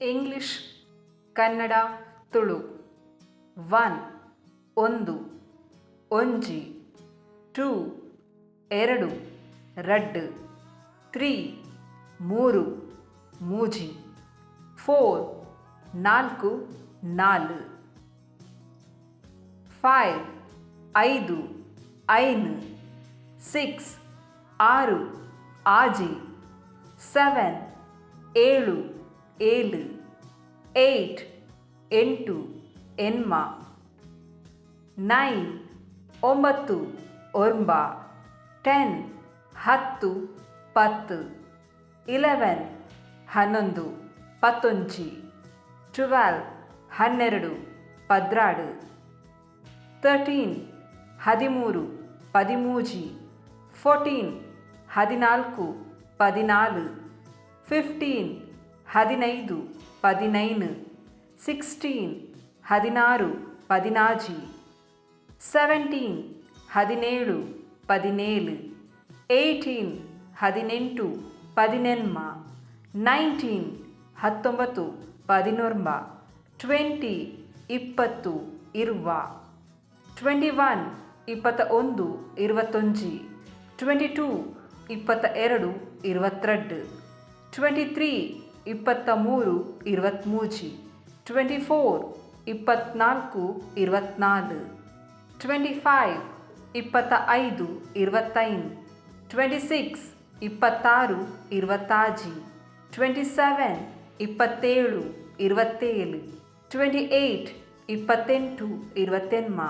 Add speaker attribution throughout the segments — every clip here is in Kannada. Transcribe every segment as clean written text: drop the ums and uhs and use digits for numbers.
Speaker 1: ಇಂಗ್ಲಿಷ್, ಕನ್ನಡ, ತುಳು. 1 ಒಂದು, ಒಂಜಿ. 2 ಎರಡು, ರಡ್ಡ್. 3 ಮೂರು, ಮೂಜಿ. 4 ನಾಲ್ಕು, ನಾಲ್. 5 ಐದು, ಐನ್. 6 ಆರು, ಆಜಿ. 7 ಏಳು, ಏಳು. 8 ಎಂಟು, ಎನ್ಮ. 9 ಒಂಬತ್ತು, ಒರ್ಂಬ. 10 ಹತ್ತು, ಪತ್ತು. 11 ಹನ್ನೊಂದು, ಪತ್ತೊಂಜಿ. 12 ಹನ್ನೆರಡು, ಪದ್ರಾಡು. 13 ಹದಿಮೂರು, ಪದಿಮೂಜಿ. 14 ಹದಿನಾಲ್ಕು, ಪದಿನಾಲು. 15 ಹದಿನೈದು, ಪದಿನೈನು. 16 ಹದಿನಾರು, ಪದಿನಾಜಿ. 17 ಹದಿನೇಳು, ಪದಿನೇಳು. 18 ಹದಿನೆಂಟು, ಪದಿನೆನ್ಮ. 19 ಹತ್ತೊಂಬತ್ತು, ಪದಿನೊರ್ಂಬ. 20 ಇಪ್ಪತ್ತು, ಇರ್ವ. 21 ಇಪ್ಪತ್ತ ಒಂದು, ಇರುವತ್ತೊಂಜಿ. 22 ಇಪ್ಪತ್ತ ಎರಡು, ಇರುವತ್ರಡ್ಡ್. 23 ಇಪ್ಪತ್ತ ಮೂರು, ಇರುವತ್ಮೂಜಿ. 24 ಇಪ್ಪತ್ನಾಲ್ಕು, ಇರುವತ್ನಾಲ್. 25 ಇಪ್ಪತ್ತ ಐದು, ಇರುವತ್ತೈನ್. 26 ಇಪ್ಪತ್ತಾರು, ಇರುವತ್ತಾಜಿ. 27 ಇಪ್ಪತ್ತೇಳು, ಇರುವತ್ತೇಳು. 28 ಇಪ್ಪತ್ತೆಂಟು, ಇರುವತ್ತೆನ್ಮ.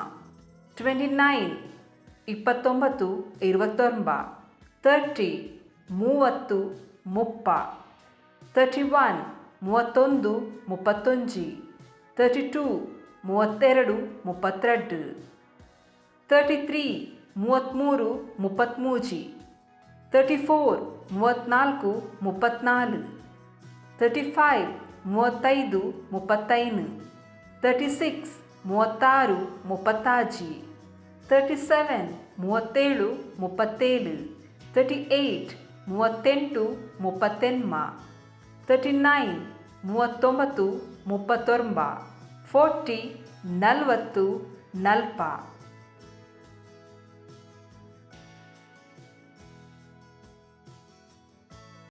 Speaker 1: 29 ಇಪ್ಪತ್ತೊಂಬತ್ತು, ಇರುವತ್ತೊರ್ಂಬ. 30 ಮೂವತ್ತು, ಮುಪ್ಪ. 31 ಮೂವತ್ತೊಂದು, ಮುಪ್ಪತ್ತೊಂಜಿ. 32 ಮೂವತ್ತೆರಡು, ಮುಪ್ಪತ್ರಡ್ಡ್. 33 ಮೂವತ್ತ್ಮೂರು, ಮುಪ್ಪತ್ತ್ಮೂಜಿ. 34 ಮೂವತ್ತ್ನಾಲ್ಕು, ಮುಪ್ಪತ್ನಾಲ್. 35 ಮೂವತ್ತೈದು, ಮುಪ್ಪತ್ತೈನ್. 36 ಮೂವತ್ತಾರು, ಮುಪ್ಪತ್ತಾಜಿ. 37 ಮೂವತ್ತೇಳು, ಮುಪ್ಪತ್ತೇಳು. 38 ಮೂವತ್ತೆಂಟು, ಮುಪ್ಪತ್ತೆನ್ಮ. 39 ಮೂವತ್ತೊಂಬತ್ತು, ಮುಪ್ಪತ್ತೊರ್ಂಬ. 40 ನಲ್ವತ್ತು, ನಲ್ಪ.